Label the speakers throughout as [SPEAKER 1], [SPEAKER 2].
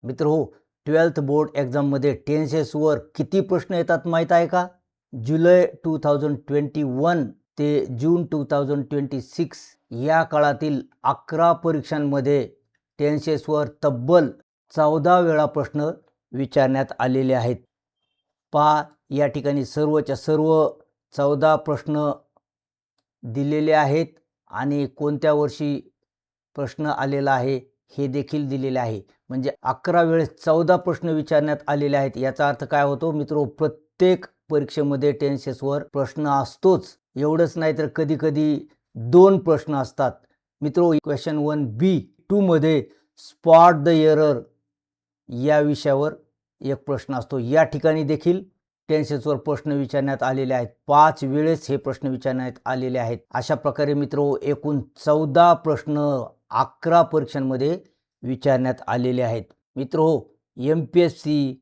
[SPEAKER 1] मित्रहो, 12th board एक्झाममध्ये टेन्सेसवर किती प्रश्न येतात माहीत आहे का? जुलै 2021 ते जून 2026 या काळातील 11 परीक्षांमध्ये टेन्सेसवर तब्बल 14 वेळा प्रश्न विचारण्यात आलेले आहेत. पहा, या ठिकाणी सर्वच्या सर्व 14 प्रश्न दिलेले आहेत आणि कोणत्या वर्षी प्रश्न आलेला आहे हे देखील दिलेले आहे. म्हणजे 11 वेळेस 14 प्रश्न विचारण्यात आलेले आहेत. याचा अर्थ काय होतो मित्रो, प्रत्येक परीक्षेमध्ये टेन्सेसवर प्रश्न असतोच. एवढंच नाही तर कधी कधी 2 प्रश्न असतात. मित्रो, क्वेश्चन 1B2 मध्ये स्पॉट द एरर या विषयावर एक प्रश्न असतो. या ठिकाणी देखील टेन्सेसवर प्रश्न विचारण्यात आलेले आहेत. 5 वेळेस हे प्रश्न विचारण्यात आलेले आहेत. अशा प्रकारे मित्रो, एकूण 14 प्रश्न 11 परीक्षांमध्ये विचारण्यात आलेले आहेत. मित्रो, MPSC,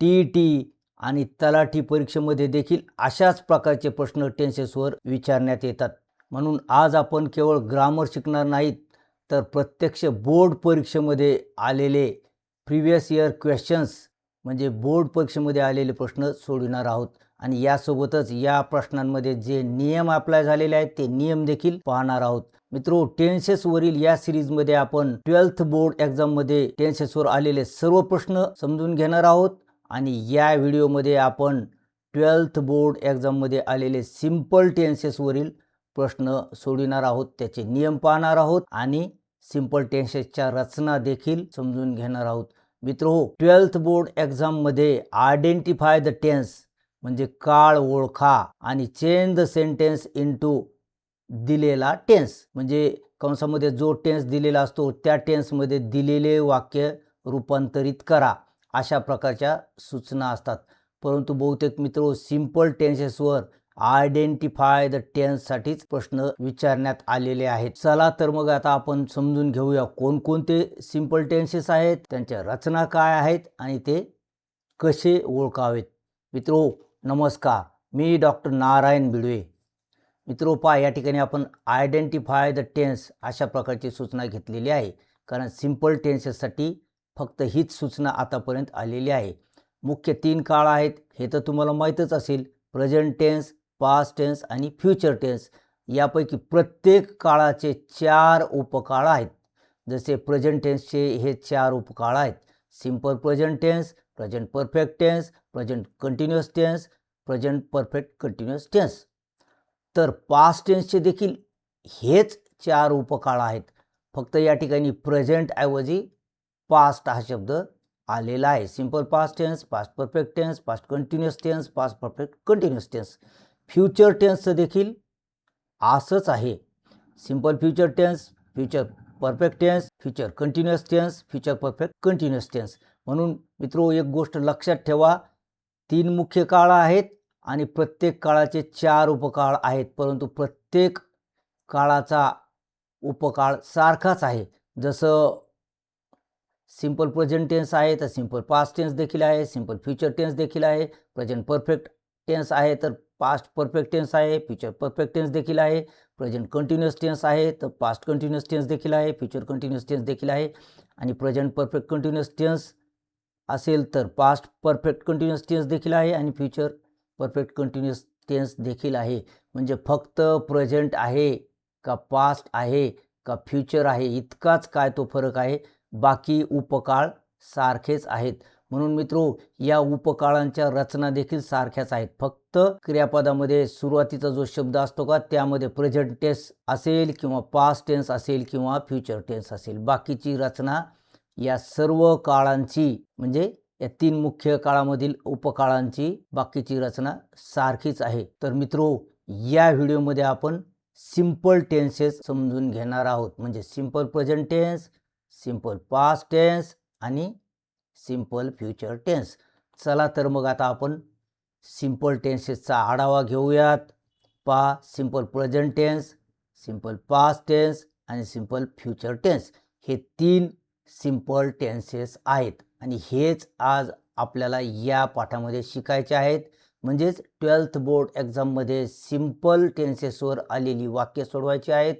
[SPEAKER 1] TET आणि तलाठी परीक्षेमध्ये देखील अशाच प्रकारचे प्रश्न टेन्सेसवर विचारण्यात येतात. म्हणून आज आपण केवळ ग्रामर शिकणार नाहीत, तर प्रत्यक्ष बोर्ड परीक्षेमध्ये आलेले प्रिव्हियस इयर क्वेश्चन्स म्हणजे बोर्ड परीक्षेमध्ये आलेले प्रश्न सोडविणार आहोत. आणि यासोबतच या प्रश्नांमध्ये जे नियम अप्लाय झालेले आहेत ते नियम देखील पाहणार आहोत. मित्रो, टेन्सेसवरील या सिरीजमध्ये आपण 12th बोर्ड एक्झाममध्ये टेन्सेसवर आलेले सर्व प्रश्न समजून घेणार आहोत. आणि या व्हिडिओमध्ये आपण 12th बोर्ड एक्झाममध्ये आलेले सिंपल टेन्सेसवरील प्रश्न सोडविणार आहोत, त्याचे नियम पाहणार आहोत आणि सिंपल टेन्सेसच्या रचना देखील समजून घेणार आहोत. मित्रो, 12th बोर्ड एक्झाममध्ये आयडेंटिफाय द टेन्स म्हणजे काळ ओळखा आणि चेंज द सेंटेन्स इनटू दिलेला टेन्स म्हणजे कंसामध्ये जो टेन्स दिलेला असतो त्या टेन्समध्ये दिलेले वाक्य रूपांतरित करा, अशा प्रकारच्या सूचना असतात. परंतु बहुतेक मित्रो, सिंपल टेन्सेसवर आयडेंटिफाय द टेन्ससाठीच प्रश्न विचारण्यात आलेले आहेत. चला तर मग आता आपण समजून घेऊया कोणकोणते सिंपल टेन्सेस आहेत, त्यांच्या रचना काय आहेत आणि ते कसे ओळखावेत. मित्रो नमस्कार, मी डॉक्टर नारायण भिडवे. मित्रो पहा, या ठिकाणी आपण आयडेंटिफाय द टेन्स अशा प्रकारची सूचना घेतलेली आहे, कारण सिंपल टेन्सेससाठी फक्त हीच सूचना आतापर्यंत आलेली आहे. मुख्य 3 काळ आहेत हे तर तुम्हाला माहीतच असेल, प्रेझेंट टेन्स, पास्ट टेन्स आणि फ्युचर टेन्स. यापैकी प्रत्येक काळाचे 4 उपकाळ आहेत. जसे प्रेझेंट टेन्सचे हे 4 उपकाळ आहेत: simple present tense, present perfect tense, present continuous tense, present perfect continuous tense. तर पास्ट टेन्सचे देखील हेच 4 उपकाळ आहेत. फक्त या ठिकाणी प्रेझेंट ऐवजी पास्ट हा शब्द आलेला आहे. Simple past tense, past perfect tense, past continuous tense, past perfect continuous tense. Future टेन्सचं देखील असंच आहे. Simple future tense, future perfect tense, future continuous tense, future perfect continuous tense. म्हणून मित्रो, एक गोष्ट लक्षात ठेवा, 3 मुख्य काळ आहेत आणि प्रत्येक काळाचे 4 उपकाळ आहेत. परंतु प्रत्येक काळाचा उपकाळ सारखाच आहे. जसं सिंपल प्रेझेंट टेन्स आहे तर सिंपल पास्ट टेन्स देखील आहे, सिंपल फ्युचर टेन्स देखील आहे, प्रेझेंट परफेक्ट टेन्स आहे तर पास्ट परफेक्ट टेन्स आहे, फ्युचर परफेक्ट टेन्स देखील आहे, प्रेझेंट कंटिन्युअस टेन्स आहे तर पास्ट कंटिन्युअस टेन्स देखील आहे, फ्युचर कंटिन्युअस टेन्स देखील आहे. आणि प्रेझेंट परफेक्ट कंटिन्युअस टेन्स असेल तर पास्ट परफेक्ट कंटिन्युअस टेन्स देखील आहे आणि फ्युचर परफेक्ट कंटिन्युअस टेन्स देखील आहे. म्हणजे फक्त प्रेझेंट आहे का पास्ट आहे का फ्युचर आहे इतकाच काय तो फरक आहे, बाकी उपकाळ सारखेच आहेत. म्हणून मित्रो, या उपकाळांच्या रचना देखील सारख्याच आहेत. फक्त क्रियापदामध्ये सुरुवातीचा जो शब्द असतो का त्यामध्ये प्रेझेंट टेन्स असेल किंवा पास्ट टेन्स असेल किंवा फ्युचर टेन्स असेल, बाकीची रचना या सर्व काळांची म्हणजे या 3 मुख्य काळामधील उपकाळांची बाकीची रचना सारखीच आहे. तर मित्रो, या व्हिडिओमध्ये आपण सिंपल टेन्सेस समजून घेणार आहोत. म्हणजे simple present tense, simple past tense आणि सिंपल फ्युचर टेन्स. चला तर मग आता आपण सिंपल टेन्सेसचा आढावा घेऊयात. पहा, simple present tense, simple past tense आणि सिंपल फ्युचर टेन्स हे 3 सिंपल टेन्सेस आहेत आणि हेच आज आपल्याला या पाठामध्ये शिकायचे आहेत. म्हणजेच 12th बोर्ड एक्झाममध्ये सिंपल टेन्सेसवर आलेली वाक्य सोडवायची आहेत,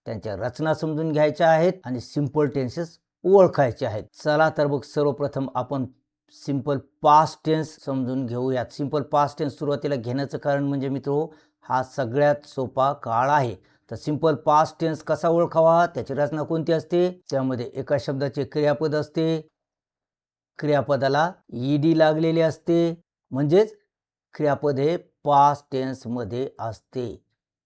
[SPEAKER 1] त्यांच्या रचना समजून घ्यायच्या आहेत आणि सिंपल टेन्सेस ओळखायचे आहेत. चला तर मग सर्वप्रथम आपण सिंपल पास्ट टेन्स समजून घेऊयात. सिंपल पास्ट टेन्स सुरुवातीला घेण्याचं कारण म्हणजे मित्रो हा सगळ्यात सोपा काळ आहे. तर सिंपल पास्ट टेन्स कसा ओळखावा, त्याची रचना कोणती असते, त्यामध्ये एका शब्दाचे क्रियापद असते, क्रियापदाला ईडी लागलेले असते, म्हणजेच क्रियापद हे पास्ट टेन्समध्ये असते.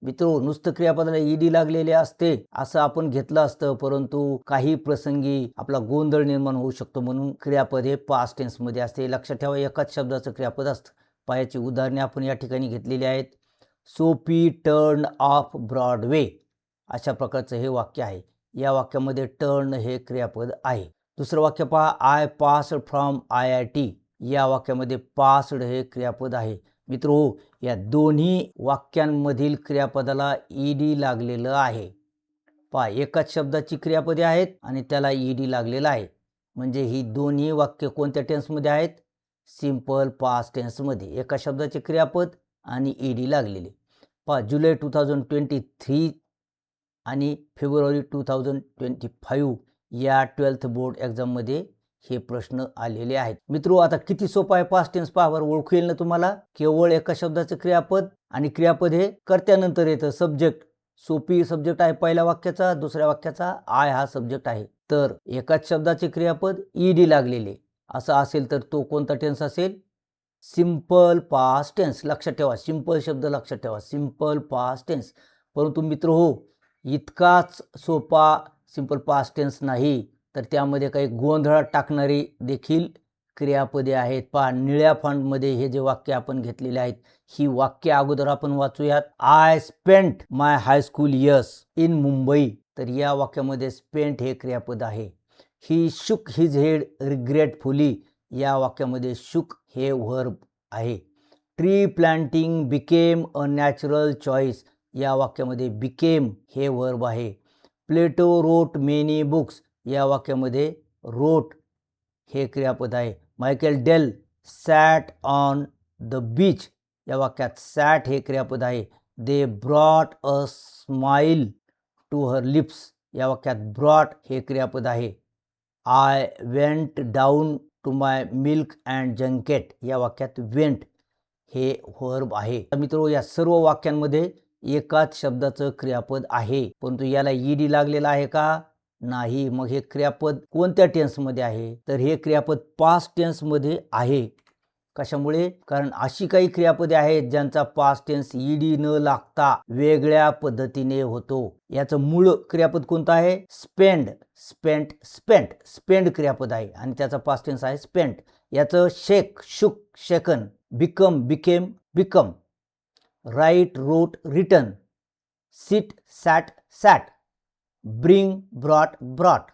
[SPEAKER 1] मित्रो नुसतं क्रियापदाला ईडी लागलेले असते असं आपण घेतलं असतं, परंतु काही प्रसंगी आपला गोंधळ निर्माण होऊ शकतो, म्हणून क्रियापद हे पास्ट टेन्समध्ये असते. लक्षात ठेवा, एकाच शब्दाचं क्रियापद असतं. पायाची उदाहरणे आपण या ठिकाणी घेतलेली आहेत. सोफी टर्न ऑफ ब्रॉडवे अशा प्रकारचं हे वाक्य आहे. या वाक्यामध्ये टर्न हे क्रियापद आहे. दुसरं वाक्य पहा, आय पास्ड फ्रॉम IIT. या वाक्यामध्ये पास्ड हे क्रियापद आहे. मित्रो या दोन्ही वाक्यांमधील क्रियापदाला ईडी लागलेलं आहे. पहा, एकाच शब्दाची क्रियापदे आहेत आणि त्याला ईडी लागलेलं आहे, म्हणजे ही दोन्ही वाक्य कोणत्या टेन्समध्ये आहेत, सिंपल पास्ट टेन्समध्ये. एका शब्दाचे क्रियापद आणि ईडी लागलेले. पहा, जुलै 2023 आणि फेब्रुवारी 2025 या 12th बोर्ड एक्झाममध्ये हे प्रश्न आलेले आहेत. मित्रो आता किती सोपा आहे पास्ट टेन्स, पहा बरं, ओळखू येईल ना तुम्हाला. केवळ एका शब्दाचं क्रियापद आणि क्रियापद हे कर्त्यानंतर येतं. सब्जेक्ट, सोपी सब्जेक्ट आहे पहिल्या वाक्याचा, दुसऱ्या वाक्याचा आय हा सब्जेक्ट आहे. तर एकाच शब्दाचे क्रियापद ईडी लागलेले असं असेल तर तो कोणता टेन्स असेल, सिंपल पास्ट टेन्स. लक्षात ठेवा, सिंपल शब्द लक्षात ठेवा, सिंपल पास्ट टेन्स. परंतु मित्र हो, इतकाच सोपा सिंपल पास्ट टेन्स नाही, तर त्यामध्ये काही गोंधळात टाकणारी देखील क्रियापदे आहेत. पहा, निळ्या फॉन्टमध्ये हे जे वाक्य आपण घेतलेले आहेत, ही वाक्य अगोदर आपण वाचूयात. I spent my high school years in Mumbai. तर या वाक्यामध्ये स्पेंट हे क्रियापद आहे. ही शुक हिज हेड रिग्रेटफुली. या वाक्यामध्ये शुक हे वर्ब आहे. Tree planting became a natural choice. या वाक्यामध्ये बिकेम हे वर्ब आहे. Plato wrote many books. या वाक्यामध्ये रोट हे क्रियापद आहे. Michael Dell sat on the beach. या वाक्यात सॅट हे क्रियापद आहे. They brought a smile to her lips. या वाक्यात ब्रॉट हे क्रियापद आहे. I went down to my milk and junket. या वाक्यात वेंट हे वर्ब आहे. मित्रो या सर्व वाक्यांमध्ये एकाच शब्दाचं क्रियापद आहे, परंतु याला ईडी लागलेला आहे का, नाही. मग हे क्रियापद कोणत्या टेन्समध्ये आहे, तर हे क्रियापद पास्ट टेन्समध्ये आहे. कशामुळे, कारण अशी काही क्रियापदे आहेत ज्यांचा पास्ट टेन्स ईडी न लागता वेगळ्या पद्धतीने होतो. याचं मूळ क्रियापद कोणतं आहे, स्पेंड, स्पेंट, स्पेंट. स्पेंड क्रियापद आहे आणि त्याचा पास्ट टेन्स आहे स्पेंट. याचं shake, shook, shaken. Become, became, become. Write, wrote, written. Sit, sat, sat. Bring, brought, brought.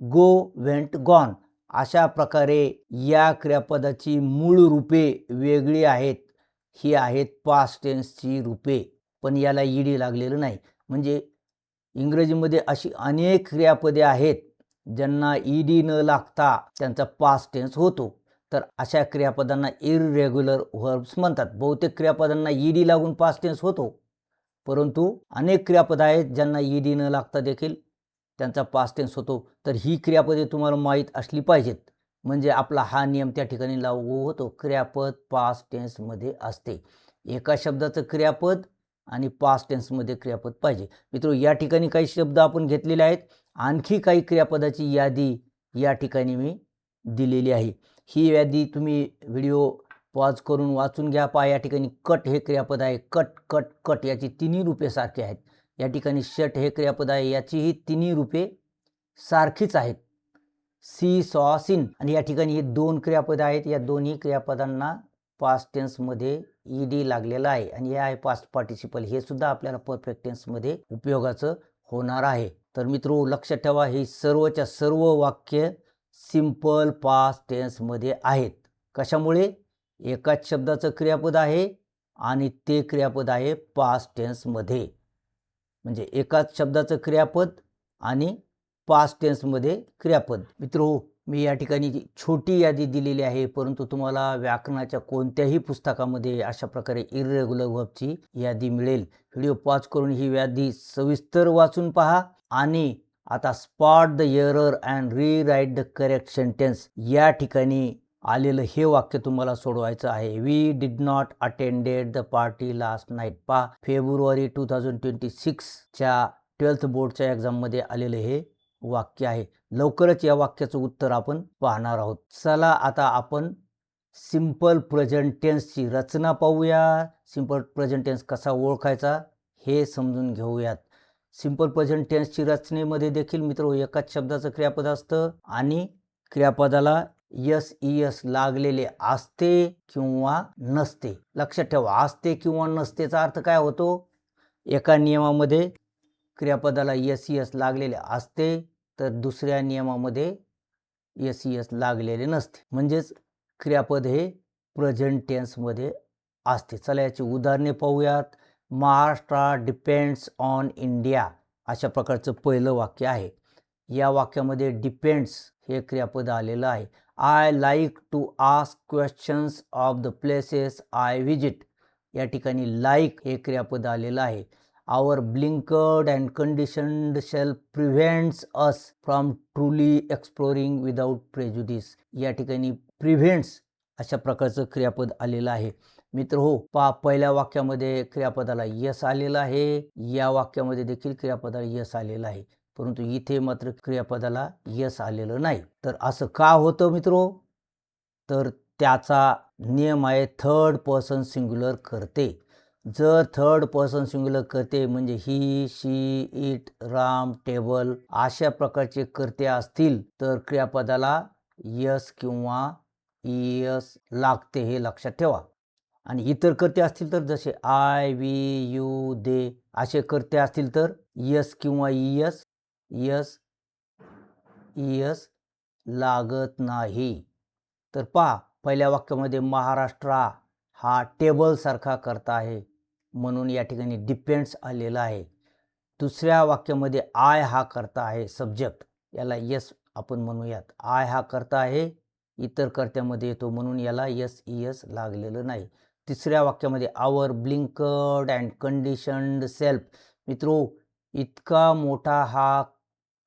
[SPEAKER 1] Go, went, gone. अशा प्रकारे या क्रियापदाची मूळ रूपे वेगळी आहेत. ही आहेत पास्ट टेन्सची रूपे, पण याला ईडी लागलेलं नाही. म्हणजे इंग्रजीमध्ये अशी अनेक क्रियापदे आहेत ज्यांना ईडी न लागता त्यांचा पास्ट टेन्स होतो. तर अशा क्रियापदांना इररेग्युलर व्हर्ब्स म्हणतात. बहुतेक क्रियापदांना ईडी लागून पास्ट टेन्स होतो, परंतु अनेक क्रियापद आहेत ज्यांना ईडी न लागता देखील त्यांचा पास्ट टेन्स होतो. तर ही क्रियापदे तुम्हाला माहीत असली पाहिजेत, म्हणजे आपला हा नियम त्या ठिकाणी लागू होतो. क्रियापद पास्ट टेन्समध्ये असते. एका शब्दाचं क्रियापद आणि पास्ट टेन्समध्ये क्रियापद पाहिजे. मित्रो या ठिकाणी काही शब्द आपण घेतलेले आहेत. आणखी काही क्रियापदाची यादी या ठिकाणी मी दिलेली आहे. ही यादी तुम्ही व्हिडिओ पॉज करून वाचून घ्या. पहा, या ठिकाणी कट हे क्रियापद आहे. कट, कट, कट याची तिन्ही रूपे सारखी आहेत. या ठिकाणी शट हे क्रियापद आहे, याचीही तिन्ही रूपे सारखीच आहेत. सी, सॉ, सीन. आणि या ठिकाणी हे दोन क्रियापद आहेत. या दोन्ही क्रियापदांना पास्ट टेन्समध्ये ईडी लागलेला आहे आणि हे आहे पास्ट पार्टिसिपल. हे सुद्धा आपल्याला परफेक्ट टेन्समध्ये उपयोगाचं होणार आहे. तर मित्रो लक्षात ठेवा, ही सर्वच्या सर्व वाक्य सिंपल पास्ट टेन्समध्ये आहेत. कशामुळे, एकाच शब्दाचं क्रियापद आहे आणि ते क्रियापद आहे पास्ट टेन्समध्ये. म्हणजे एकाच शब्दाचं क्रियापद आणि पास्ट टेन्समध्ये क्रियापद. मित्रो मी या ठिकाणी छोटी यादी दिलेली आहे, परंतु तुम्हाला व्याकरणाच्या कोणत्याही पुस्तकामध्ये अशा प्रकारे इररेग्युलर व्हर्बची यादी मिळेल. व्हिडिओ पॉज करून ही यादी सविस्तर वाचून पहा आणि आता spot the error and rewrite the correct sentence या ठिकाणी आलेलं हे वाक्य तुम्हाला सोडवायचं आहे. We did not attended the party last night. फेब्रुवारी 2026च्या 12th बोर्डच्या एक्झाममध्ये आलेलं हे वाक्य आहे. लवकरच या वाक्याचं उत्तर आपण पाहणार आहोत. चला आता आपण सिंपल प्रेझेंट टेन्सची रचना पाहूया. सिंपल प्रेझेंट टेन्स कसा ओळखायचा हे समजून घेऊयात. सिंपल प्रेझेंट टेन्सची रचनेमध्ये देखील मित्र एकाच शब्दाचं क्रियापद असतं आणि क्रियापदाला यस इयस लागलेले असते किंवा नसते. लक्षात ठेवा, असते किंवा नसतेचा अर्थ काय होतो? एका नियमामध्ये क्रियापदाला यस इयस लागलेले असते तर दुसऱ्या नियमामध्ये यस इयस लागलेले नसते. म्हणजेच क्रियापद हे प्रेझेंट टेन्समध्ये असते. चला याची उदाहरणे पाहूयात. महाराष्ट्र डिपेंड्स ऑन इंडिया अशा प्रकारचं पहिलं वाक्य आहे. या वाक्यामध्ये डिपेंड्स हे क्रियापद आलेलं आहे. I like to ask questions of the places I visit या ठिकाणी लाईक हे क्रियापद आलेलं आहे. Our blinked and conditioned self prevents us from truly exploring without prejudice या ठिकाणी प्रिव्हेंट्स अशा प्रकारचं क्रियापद आलेलं आहे. मित्र हो, पहिल्या वाक्यामध्ये क्रियापदाला यस आलेलं आहे. या वाक्यामध्ये देखील क्रियापदाला यस आलेलं आहे, परंतु इथे मात्र क्रियापदाला यस आलेलं नाही. तर असं का होतं मित्रो? तर त्याचा नियम आहे थर्ड पर्सन सिंग्युलर करते. जर थर्ड पर्सन सिंग्युलर करते म्हणजे ही, शी, इट, राम, टेबल अशा प्रकारचे करते असतील तर क्रियापदाला यस किंवा इयस लागते, हे लक्षात ठेवा. आणि इतर कर्ते असतील तर जसे आय, वी, यू, दे असे कर्ते असतील तर यस किंवा इयस इयस लागत नाही. तर पहिल्या वाक्यामध्ये महाराष्ट्र हा टेबल सारखा करता आहे म्हणून या ठिकाणी डिपेंड्स आलेला आहे. दुसऱ्या वाक्यामध्ये आय हा करता आहे सब्जेक्ट, याला यस आपण म्हणूयात. आय हा करता आहे इतर कर्त्यामध्ये येतो म्हणून याला यस इयस लागलेलं नाही. तिसऱ्या वाक्यामध्ये आवर ब्लिंकड अँड कंडिशन्ड सेल्फ. मित्रो, इतका मोठा हा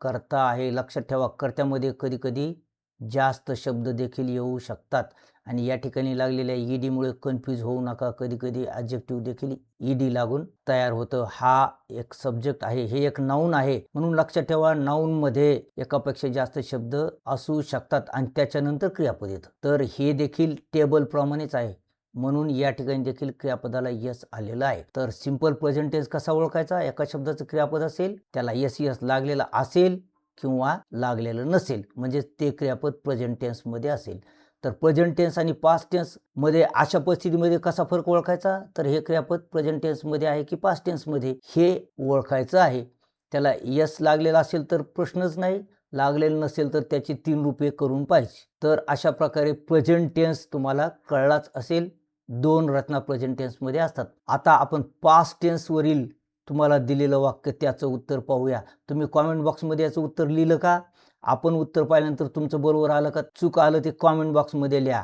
[SPEAKER 1] कर्ता आहे. लक्षात ठेवा, कर्त्यामध्ये कधी कधी जास्त शब्द देखील येऊ शकतात आणि या ठिकाणी लागलेल्या ईडीमुळे कन्फ्यूज होऊ नका. कधी कधी ॲडजेक्टिव्ह देखील ईडी लागून तयार होतं. हा एक सब्जेक्ट आहे, हे एक नाऊन आहे म्हणून लक्षात ठेवा, नाऊनमध्ये एकापेक्षा जास्त शब्द असू शकतात आणि त्याच्यानंतर क्रियापद येतं. तर हे देखील टेबल प्रमाणेच आहे म्हणून या ठिकाणी देखील क्रियापदाला यस आलेलं आहे. तर सिंपल प्रेझेंट टेन्स कसा ओळखायचा? एका शब्दाचं क्रियापद असेल त्याला यस यस लागलेला असेल किंवा लागलेलं नसेल म्हणजे ते क्रियापद प्रेझेंट टेन्समध्ये असेल. तर प्रेझेंट टेन्स आणि पास्ट टेन्समध्ये अशा परिस्थितीमध्ये कसा फरक ओळखायचा? तर हे क्रियापद प्रेझेंट टेन्समध्ये आहे की पास्ट टेन्समध्ये हे ओळखायचं आहे. त्याला यस लागलेला असेल तर प्रश्नच नाही, लागलेलं नसेल तर त्याची 3 रूपे करून पाहिजे. तर अशा प्रकारे प्रेझेंट टेन्स तुम्हाला कळलाच असेल. 2 रचना प्रेझेंट टेन्समध्ये असतात. आता आपण पास्ट टेन्सवरील तुम्हाला दिलेलं वाक्य त्याचं उत्तर पाहूया. तुम्ही कॉमेंट बॉक्समध्ये याचं उत्तर लिहिलं का? आपण उत्तर पाहिल्यानंतर तुमचं बरोबर आलं का चूक आलं ते कॉमेंट बॉक्समध्ये लिहा.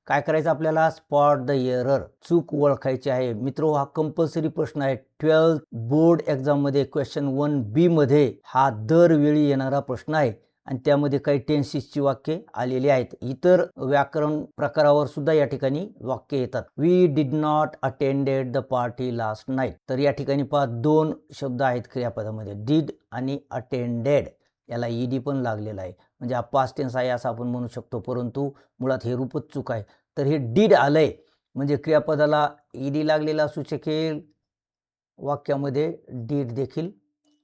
[SPEAKER 1] काय करायचं आपल्याला? स्पॉट द एरर, चूक ओळखायची आहे. मित्रो, हा कंपल्सरी प्रश्न आहे. 12th बोर्ड एक्झाममध्ये क्वेश्चन 1B मध्ये हा दरवेळी येणारा प्रश्न आहे आणि त्यामध्ये काही टेन्सेसची वाक्ये आलेली आहेत. इतर व्याकरण प्रकारावर सुद्धा या ठिकाणी वाक्य येतात. We did not attended the party last night. तर या ठिकाणी 2 शब्द आहेत क्रियापदामध्ये, डिड आणि अटेंडेड. याला ईडी पण लागलेला आहे म्हणजे हा पास्ट टेन्स आहे असं आपण म्हणू शकतो, परंतु मुळात हे रूपच चूक आहे. तर हे डिड आलंय म्हणजे क्रियापदाला ईडी लागलेला असू शकेल, वाक्यामध्ये डिड देखील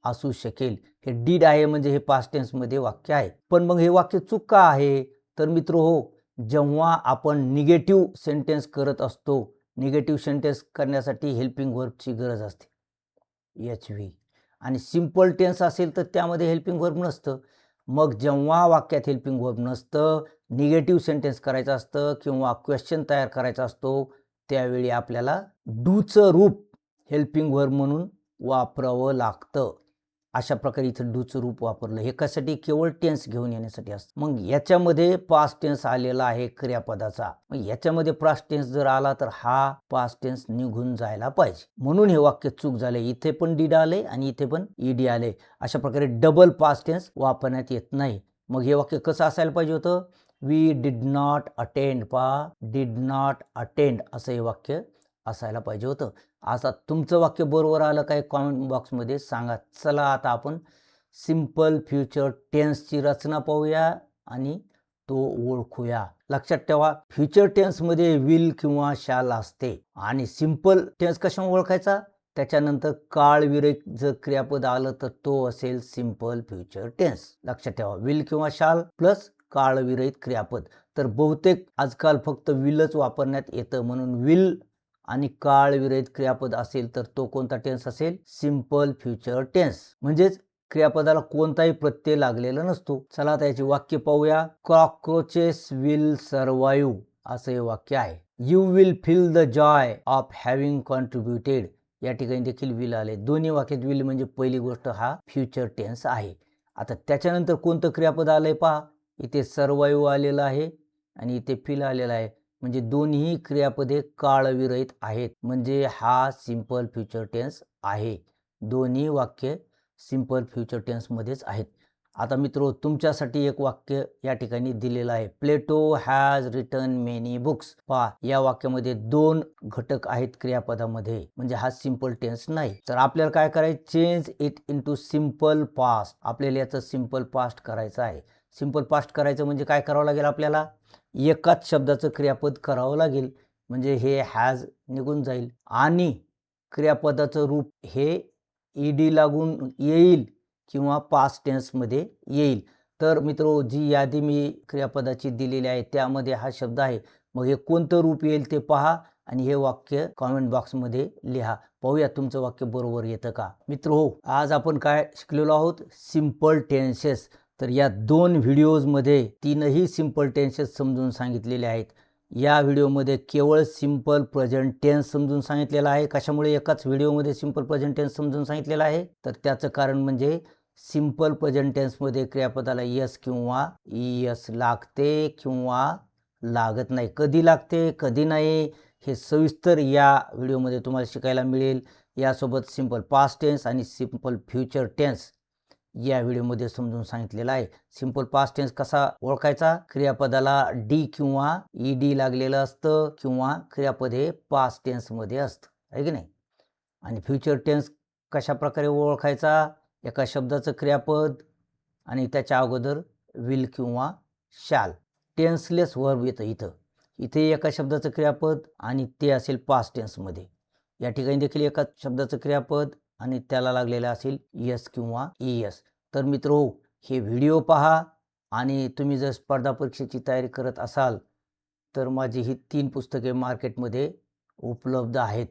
[SPEAKER 1] असू शकेल. हे डिड आहे म्हणजे हे पास्ट टेन्समध्ये वाक्य आहे. पण मग हे वाक्य चूक का आहे? तर मित्र हो, जेव्हा आपण निगेटिव्ह सेंटेन्स करत असतो, निगेटिव्ह सेंटेन्स करण्यासाठी हेल्पिंग व्हर्बची गरज असते, HV. आणि सिंपल टेन्स असेल तर त्यामध्ये हेल्पिंग व्हर्ब नसतं. मग जेव्हा वाक्यात हेल्पिंग व्हर्ब नसतं, निगेटिव्ह सेंटेन्स करायचं असतं किंवा क्वेश्चन तयार करायचा असतो, त्यावेळी आपल्याला डूचं रूप हेल्पिंग व्हर्ब म्हणून वापरावं लागतं. अशा प्रकारे इथं डूचं रूप वापरलं. हे कशासाठी? केवळ टेन्स घेऊन येण्यासाठी असतं. मग याच्यामध्ये पास्ट टेन्स आलेला आहे क्रियापदाचा. मग याच्यामध्ये पास्ट टेन्स जर आला तर हा पास्ट टेन्स निघून जायला पाहिजे. म्हणून हे वाक्य चूक झाले. इथे पण डीड आले आणि इथे पण ईडी आले. अशा प्रकारे डबल पास्ट टेन्स वापरण्यात येत नाही. मग हे वाक्य कसं असायला पाहिजे होतं? We did not attend. Did not attend असं हे वाक्य असायला पाहिजे होतं. आता तुमचं वाक्य बरोबर आलं काय? कॉमेंट बॉक्समध्ये सांगा. चला आता आपण सिंपल फ्युचर टेन्सची रचना पाहूया आणि तो ओळखूया. लक्षात ठेवा, फ्युचर टेन्समध्ये विल किंवा शॅल असते आणि सिंपल टेन्स कशाने ओळखायचा? त्याच्यानंतर काळविरहित जर क्रियापद आलं तर तो असेल सिंपल फ्युचर टेन्स. लक्षात ठेवा, विल किंवा शॅल प्लस काळविरहित क्रियापद. तर बहुतेक आजकाल फक्त विलच वापरण्यात येतं, म्हणून विल आणि काळविरहित क्रियापद असेल तर तो कोणता टेन्स असेल? Simple future tense. म्हणजेच क्रियापदाला कोणताही प्रत्यय लागलेला नसतो. चला आता याची वाक्य पाहूया. कॉकरोचेस विल सर्वाइव्ह असं हे वाक्य आहे. You will feel the Joy of having contributed. या ठिकाणी देखील विल आले. दोन्ही वाक्यात विल म्हणजे पहिली गोष्ट हा फ्युचर टेन्स आहे. आता त्याच्यानंतर कोणतं क्रियापद आलंय पहा. इथे सर्वाइव्ह आलेलं आहे आणि इथे फील आलेला आहे. म्हणजे दोन्ही क्रियापदे काळविरहित आहेत. म्हणजे हा सिंपल फ्युचर टेन्स आहे. दोन्ही वाक्य सिंपल फ्युचर टेन्समध्येच आहेत. आता मित्रो, तुमच्यासाठी एक वाक्य या ठिकाणी दिलेलं आहे. प्लेटो हॅज रिटन मेनी बुक्स. पहा, या वाक्यामध्ये दोन घटक आहेत क्रियापदामध्ये, म्हणजे हा सिंपल टेन्स नाही. तर आपल्याला काय करायचं? Change it into simple past. आपल्याला याचं सिंपल पास्ट करायचं आहे. सिंपल पास्ट करायचं म्हणजे काय करावं लागेल? आपल्याला एकाच शब्दाचं क्रियापद करावं लागेल. म्हणजे हे हॅज निघून जाईल आणि क्रियापदाचं रूप हे ईडी लागून येईल किंवा पास्ट टेन्समध्ये येईल. तर मित्रो, जी यादी मी क्रियापदाची दिलेली आहे त्यामध्ये हा शब्द आहे. मग हे कोणतं रूप येईल ते पहा आणि हे वाक्य कॉमेंट बॉक्समध्ये लिहा. पाहूया तुमचं वाक्य बरोबर येतं का. मित्रो, आज आपण काय शिकलेलो आहोत? Simple tenses. तर या दोन व्हिडिओजमध्ये तीनही सिंपल टेन्सेस समजून सांगितलेले आहेत. या व्हिडिओमध्ये केवळ सिंपल प्रेझेंट टेन्स समजून सांगितलेला आहे. कशामुळे एकाच व्हिडिओमध्ये सिंपल प्रेझेंट टेन्स समजून सांगितलेला आहे? तर त्याचं कारण म्हणजे सिंपल प्रेझेंट टेन्समध्ये क्रियापदाला यस किंवा ईएस लागते किंवा लागत नाही. कधी लागते कधी नाही हे सविस्तर या व्हिडिओमध्ये तुम्हाला शिकायला मिळेल. यासोबत सिंपल पास्ट टेन्स आणि सिंपल फ्युचर टेन्स या व्हिडिओमध्ये समजून सांगितलेला आहे. सिंपल पास्ट टेन्स कसा ओळखायचा? क्रियापदाला डी किंवा ईडी लागलेलं असतं किंवा क्रियापद हे पास्ट टेन्समध्ये असतं, आहे की नाही? आणि फ्युचर टेन्स कशा प्रकारे ओळखायचा? एका शब्दाचं क्रियापद आणि त्याच्या अगोदर विल किंवा शॅल. टेन्सलेस वर्ब येतं इथं. इथे एका शब्दाचं क्रियापद आणि ते असेल पास्ट टेन्समध्ये. या ठिकाणी देखील एका शब्दाचं क्रियापद आणि त्याला लागलेलं असेल यस किंवा ईएस. तर मित्रो, हे व्हिडिओ पहा आणि तुम्ही जर स्पर्धा परीक्षेची तयारी करत असाल तर माझी ही 3 पुस्तके मार्केटमध्ये उपलब्ध आहेत.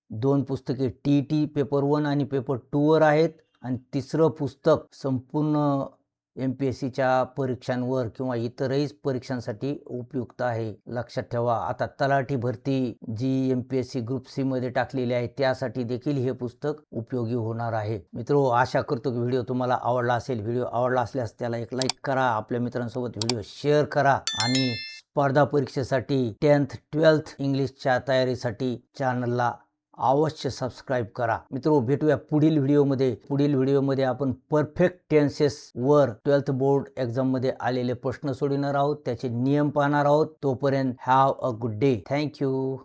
[SPEAKER 1] 2 पुस्तके TET पेपर 1 आणि पेपर 2 वर आहेत आणि तिसरं पुस्तक संपूर्ण MPSCच्या परीक्षांवर किंवा इतरही परीक्षांसाठी उपयुक्त आहे. लक्षात ठेवा, आता तलाठी भरती जी MPSC ग्रुप C मध्ये टाकलेली आहे त्यासाठी देखील हे पुस्तक उपयोगी होणार आहे. मित्रो, आशा करतो की व्हिडिओ तुम्हाला आवडला असेल. व्हिडिओ आवडला असल्यास त्याला एक लाईक करा, आपल्या मित्रांसोबत व्हिडिओ शेअर करा आणि स्पर्धा परीक्षेसाठी 10th 12th इंग्लिशच्या तयारीसाठी चॅनलला अवश्य सबस्क्राईब करा. मित्रो, भेटूया पुढील व्हिडिओमध्ये. पुढील व्हिडिओमध्ये आपण परफेक्ट टेन्सेस वर 12th बोर्ड एक्झाममध्ये आलेले प्रश्न सोडवणार आहोत, त्याचे नियम पाहणार आहोत. तोपर्यंत have a good day. Thank you.